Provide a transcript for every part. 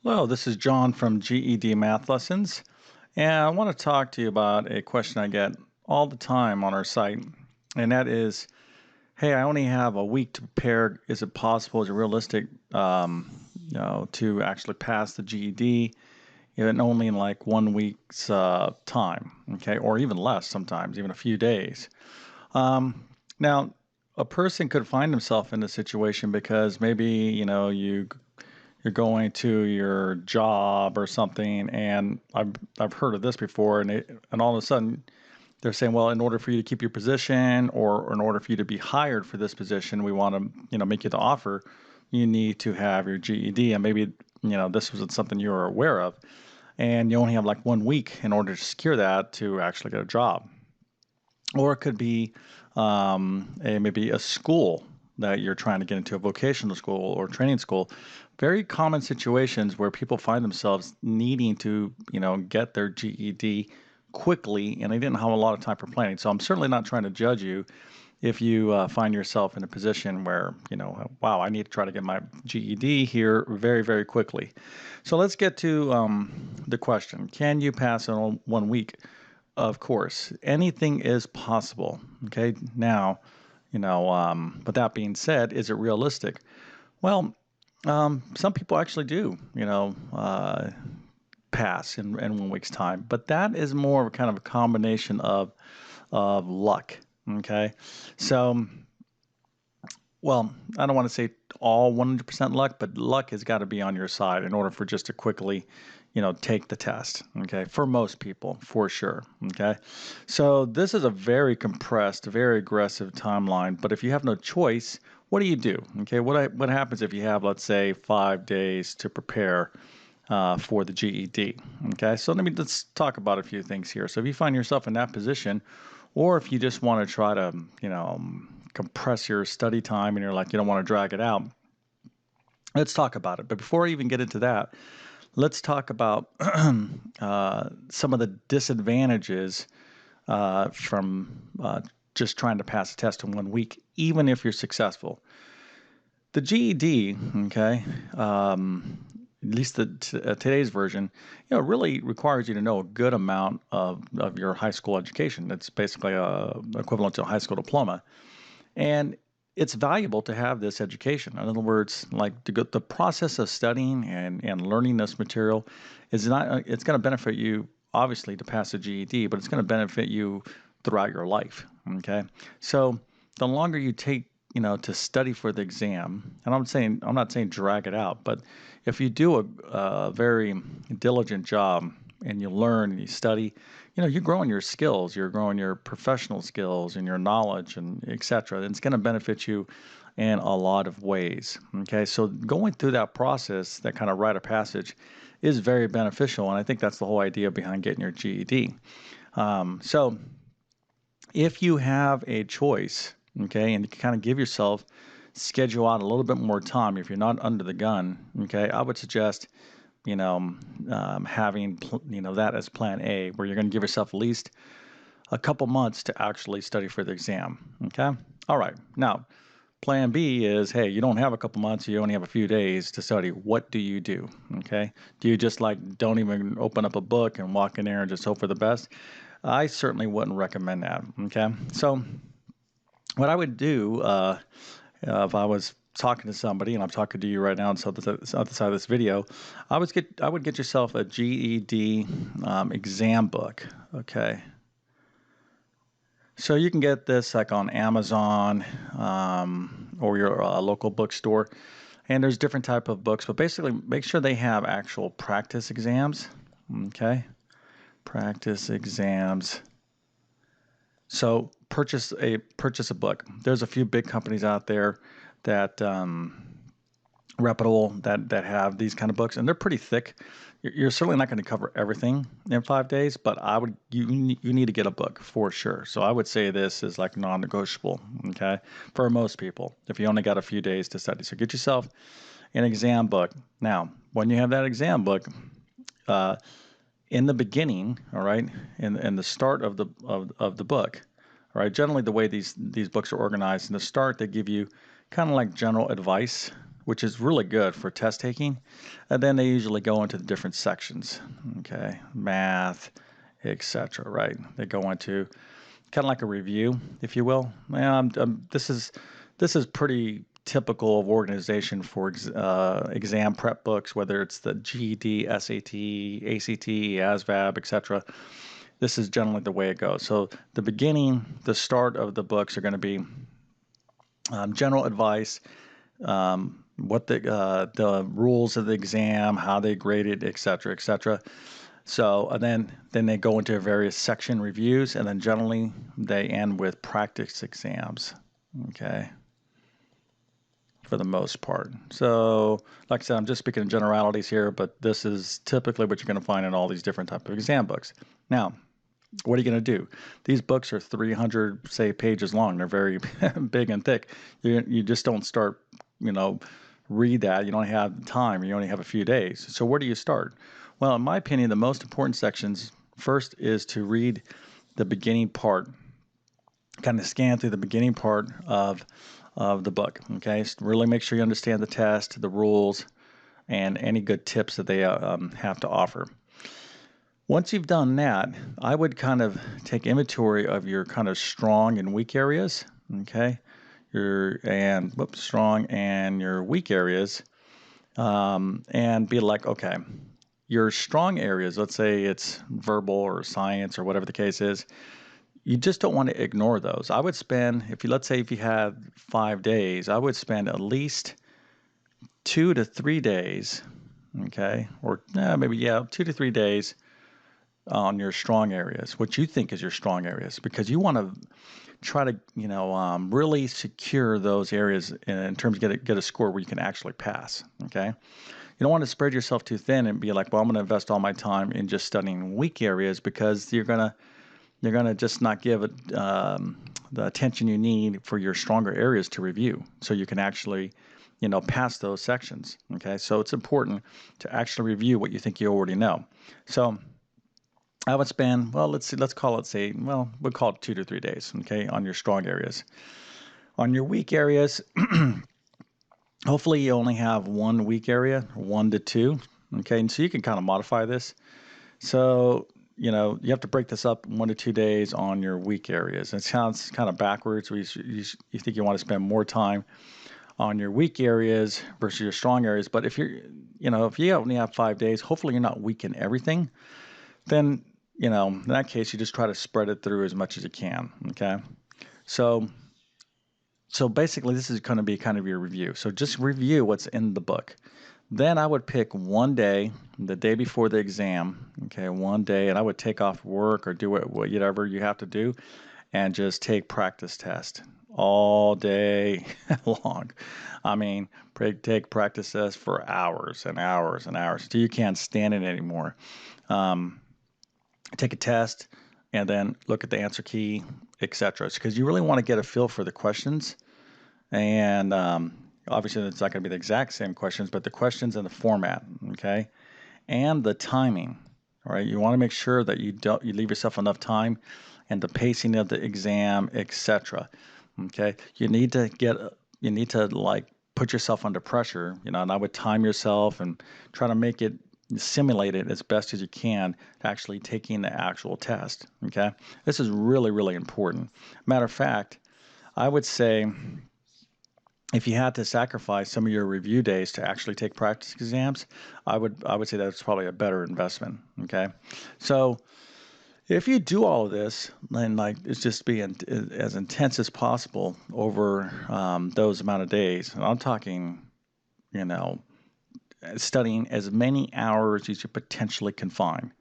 Hello, this is John from GED Math Lessons, and I want to talk to you about a question I get all the time on our site, and that is, hey, I only have a week to prepare. Is it possible, is it realistic, to actually pass the GED, even only in like 1 week's time, okay, or even less sometimes, even a few days. Now, a person could find himself in this situation because maybe, you're going to your job or something, and I've heard of this before, and all of a sudden they're saying, well, in order for you to keep your position, or in order for you to be hired for this position, we want to make you the offer. You need to have your GED, and maybe this wasn't something you were aware of, and you only have like 1 week in order to secure that to actually get a job. Or it could be maybe a school that you're trying to get into, a vocational school or training school. Very common situations where people find themselves needing to, get their GED quickly, and they didn't have a lot of time for planning. So I'm certainly not trying to judge you if you find yourself in a position where, wow, I need to try to get my GED here very, very quickly. So let's get to the question. Can you pass in 1 week? Of course, anything is possible. Okay, now, but that being said, is it realistic? Well, some people actually do, pass in 1 week's time, but that is more of a kind of a combination of luck. Okay, so well, I don't want to say all 100% luck, but luck has got to be on your side in order for just to quickly, take the test. Okay, for most people, for sure. Okay, so this is a very compressed, very aggressive timeline. But if you have no choice, what do you do? Okay, what happens if you have, let's say, 5 days to prepare for the GED? Okay, so let's talk about a few things here. So if you find yourself in that position, or if you just want to try to, compress your study time and you're like, you don't want to drag it out, let's talk about it. But before I even get into that, let's talk about some of the disadvantages from just trying to pass a test in 1 week, even if you're successful. The GED, okay, at least today's version, really requires you to know a good amount of your high school education. It's basically equivalent to a high school diploma. And it's valuable to have this education. In other words, like the process of studying and learning this material is not, it's going to benefit you, obviously, to pass a GED, but it's going to benefit you throughout your life. Okay. So the longer you take, to study for the exam, and I'm not saying drag it out, but if you do a very diligent job and you learn and you study, you're growing your skills, you're growing your professional skills and your knowledge and et cetera. And it's going to benefit you in a lot of ways. Okay, so going through that process, that kind of rite of passage, is very beneficial. And I think that's the whole idea behind getting your GED. So if you have a choice, okay, and you can kind of give yourself, schedule out a little bit more time if you're not under the gun, okay, I would suggest having that as plan A, where you're going to give yourself at least a couple months to actually study for the exam. Okay. All right. Now, plan B is, hey, you don't have a couple months, you only have a few days to study. What do you do? Okay. Do you just like don't even open up a book and walk in there and just hope for the best? I certainly wouldn't recommend that. Okay. So, what I would do if I was talking to somebody, and I'm talking to you right now on the other side of this video, I would get yourself a GED exam book. Okay. So you can get this like on Amazon or your local bookstore, and there's different type of books, but basically make sure they have actual practice exams. Okay, practice exams. So purchase a book. There's a few big companies out there that reputable that have these kind of books, and they're pretty thick. You're certainly not going to cover everything in 5 days, but you need to get a book for sure. So I would say this is like non-negotiable. Okay, for most people, if you only got a few days to study, so get yourself an exam book. Now, when you have that exam book, uh, in the beginning, all right, in the start of the book, all right. Generally, the way these books are organized, in the start they give you kind of like general advice, which is really good for test taking. And then they usually go into the different sections, okay, math, etc. Right? They go into kind of like a review, if you will. This is pretty typical of organization for exam prep books, whether it's the GED, SAT, ACT, ASVAB, etc. This is generally the way it goes. So the beginning, the start of the books are going to be general advice, what the rules of the exam, how they grade it, etc., etc. So and then they go into various section reviews, and then generally they end with practice exams. Okay, for the most part. So, like I said, I'm just speaking in generalities here, but this is typically what you're going to find in all these different type of exam books. Now, what are you going to do? These books are 300, say, pages long. They're very big and thick. You just don't start, read that. You don't have time. You only have a few days. So where do you start? Well, in my opinion, the most important sections first is to read the beginning part, kind of scan through the beginning part of the book. Okay, so really make sure you understand the test, the rules, and any good tips that they have to offer. Once you've done that, I would kind of take inventory of your kind of strong and weak areas, okay? Strong and your weak areas, and be like, okay, your strong areas, let's say it's verbal or science or whatever the case is, you just don't want to ignore those. I would spend, let's say if you had 5 days, I would spend at least 2 to 3 days, okay, or maybe 2 to 3 days on your strong areas, what you think is your strong areas, because you want to try to, really secure those areas in terms of get a score where you can actually pass. Okay, you don't want to spread yourself too thin and be like, well, I'm going to invest all my time in just studying weak areas, because you're gonna just not give it the attention you need for your stronger areas to review, so you can actually, pass those sections. Okay, so it's important to actually review what you think you already know. So I would spend, well, let's call it, say, well, we'll call it 2 to 3 days, okay, on your strong areas. On your weak areas, hopefully you only have one weak area, 1 to 2, okay, and so you can kind of modify this. So, you have to break this up 1 to 2 days on your weak areas. It sounds kind of backwards. You think you want to spend more time on your weak areas versus your strong areas. But if if you only have 5 days, hopefully you're not weak in everything. Then, in that case, you just try to spread it through as much as you can. Okay. So, basically, this is going to be kind of your review. So just review what's in the book. Then I would pick one day, the day before the exam, okay, one day, and I would take off work or do whatever you have to do, and just take practice test all day long. I mean, take practice tests for hours and hours and hours until you can't stand it anymore. Um, Take a test and then look at the answer key, etc. Because you really want to get a feel for the questions, and obviously it's not going to be the exact same questions, but the questions and the format, okay, and the timing. All right, you want to make sure that you leave yourself enough time, and the pacing of the exam, etc. Okay, you need to like put yourself under pressure, and I would time yourself and try to make it simulate it as best as you can to actually taking the actual test. Okay, this is really, really important. Matter of fact, I would say if you had to sacrifice some of your review days to actually take practice exams, I would say that's probably a better investment. Okay, so if you do all of this, then like it's just be as intense as possible over those amount of days. And I'm talking, you know, studying as many hours as you potentially can find.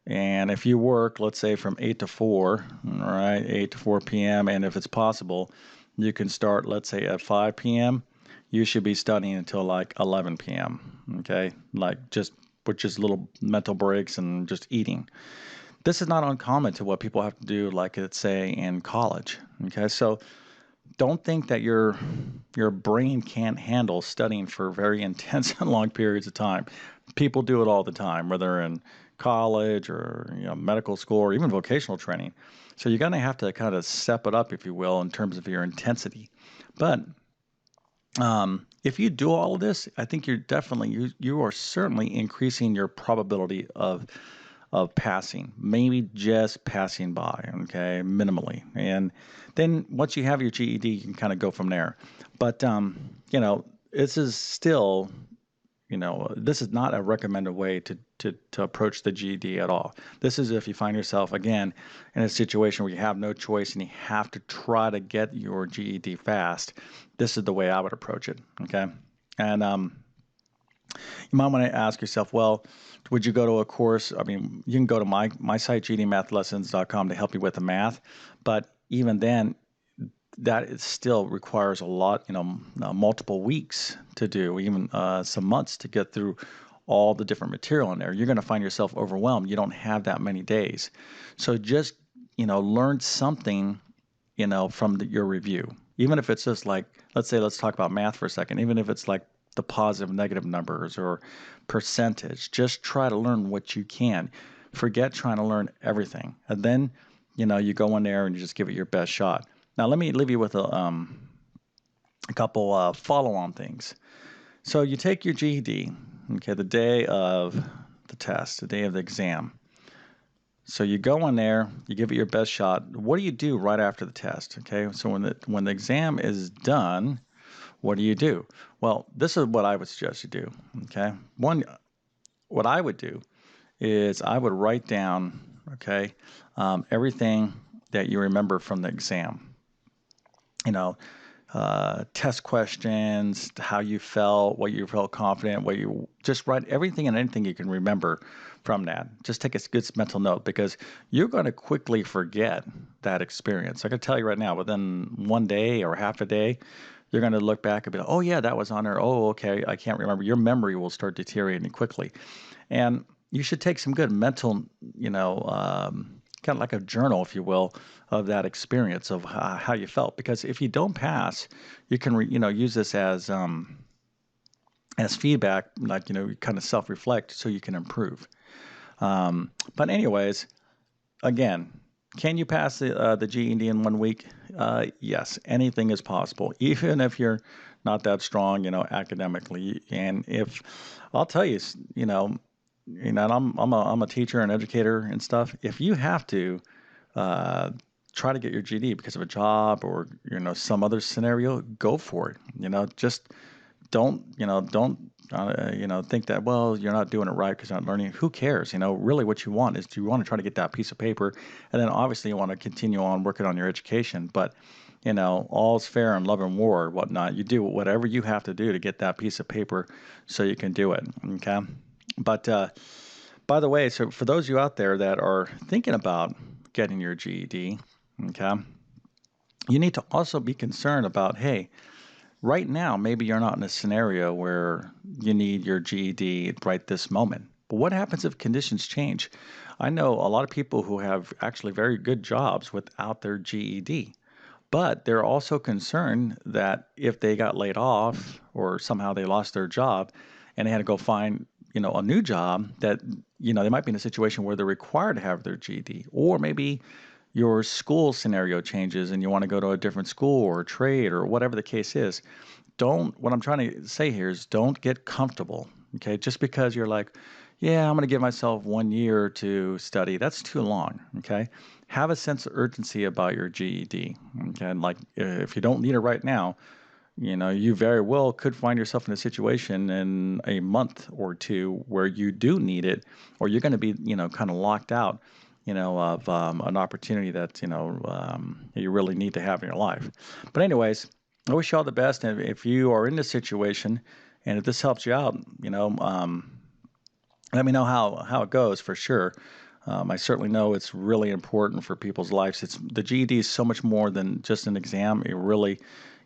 And if you work, let's say from 8 to 4, all right, 8 to 4 p.m., and if it's possible, you can start, let's say, at 5 p.m., you should be studying until like 11 p.m., okay? Like just with just little mental breaks and just eating. This is not uncommon to what people have to do, like let's say in college, okay? So don't think that your brain can't handle studying for very intense and long periods of time. People do it all the time, whether in college or medical school or even vocational training. So you're going to have to kind of step it up, if you will, in terms of your intensity. But If you do all of this, I think you are certainly increasing your probability of passing, maybe just passing by, okay, minimally. And then once you have your GED, you can kind of go from there. But this is still, this is not a recommended way to approach the GED at all. This is if you find yourself, again, in a situation where you have no choice and you have to try to get your GED fast. This is the way I would approach it, okay? And you might want to ask yourself, well, would you go to a course? I mean, you can go to my site, gdmathlessons.com, to help you with the math. But even then, that it still requires a lot, multiple weeks to do, even some months to get through all the different material in there. You're going to find yourself overwhelmed. You don't have that many days. So just, learn something, from your review. Even if it's just like, let's talk about math for a second. Even if it's like the positive, negative numbers or percentage, just try to learn what you can. Forget trying to learn everything. And then, you go in there and you just give it your best shot. Now, let me leave you with a couple follow-on things. So you take your GED, okay, the day of the test, the day of the exam. So you go in there, you give it your best shot. What do you do right after the test? Okay, so when the exam is done, what do you do? Well, this is what I would suggest you do. Okay, what I would do is I would write down, okay, everything that you remember from the exam. You know, test questions, how you felt, what you felt confident, what you just write everything and anything you can remember from that. Just take a good mental note because you're going to quickly forget that experience. I can tell you right now, within one day or half a day, you're going to look back and be like, oh, yeah, that was on there. Oh, okay, I can't remember. Your memory will start deteriorating quickly. And you should take some good mental, kind of like a journal, if you will, of that experience of how you felt. Because if you don't pass, you can, use this as feedback, like, kind of self-reflect so you can improve. But anyways, again, can you pass the GED in 1 week? Yes, anything is possible, even if you're not that strong, academically. And if I'll tell you, and I'm a teacher and educator and stuff. If you have to uh, try to get your GED because of a job or some other scenario, go for it. Just don't think that, well, you're not doing it right because you're not learning. Who cares? Really what you want is, you want to try to get that piece of paper, and then obviously you want to continue on working on your education. But all's fair in love and war or whatnot. You do whatever you have to do to get that piece of paper so you can do it. Okay. But by the way, so for those of you out there that are thinking about getting your GED, okay, you need to also be concerned about, hey, right now, maybe you're not in a scenario where you need your GED right this moment. But what happens if conditions change? I know a lot of people who have actually very good jobs without their GED, but they're also concerned that if they got laid off or somehow they lost their job and they had to go find, a new job, that, they might be in a situation where they're required to have their GED, or maybe your school scenario changes and you want to go to a different school or trade or whatever the case is. What I'm trying to say here is don't get comfortable. Okay. Just because you're like, yeah, I'm going to give myself 1 year to study. That's too long. Okay. Have a sense of urgency about your GED. Okay. And like, if you don't need it right now, you very well could find yourself in a situation in a month or two where you do need it, or you're going to be, kind of locked out, of an opportunity that, you really need to have in your life. But anyways, I wish you all the best. And if you are in this situation and if this helps you out, let me know how it goes for sure. I certainly know it's really important for people's lives. The GED is so much more than just an exam. It really,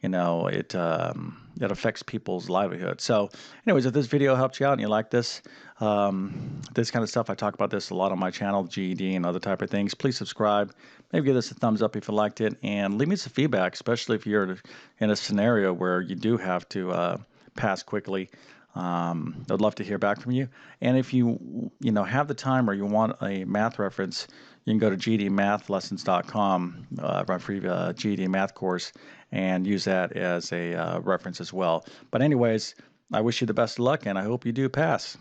it affects people's livelihood. So, anyways, if this video helped you out and you like this kind of stuff, I talk about this a lot on my channel, GED and other type of things. Please subscribe. Maybe give this a thumbs up if you liked it, and leave me some feedback, especially if you're in a scenario where you do have to pass quickly. I'd love to hear back from you. And if you have the time or you want a math reference, you can go to gdmathlessons.com, run free GED math course, and use that as a reference as well. But anyways, I wish you the best of luck, and I hope you do pass.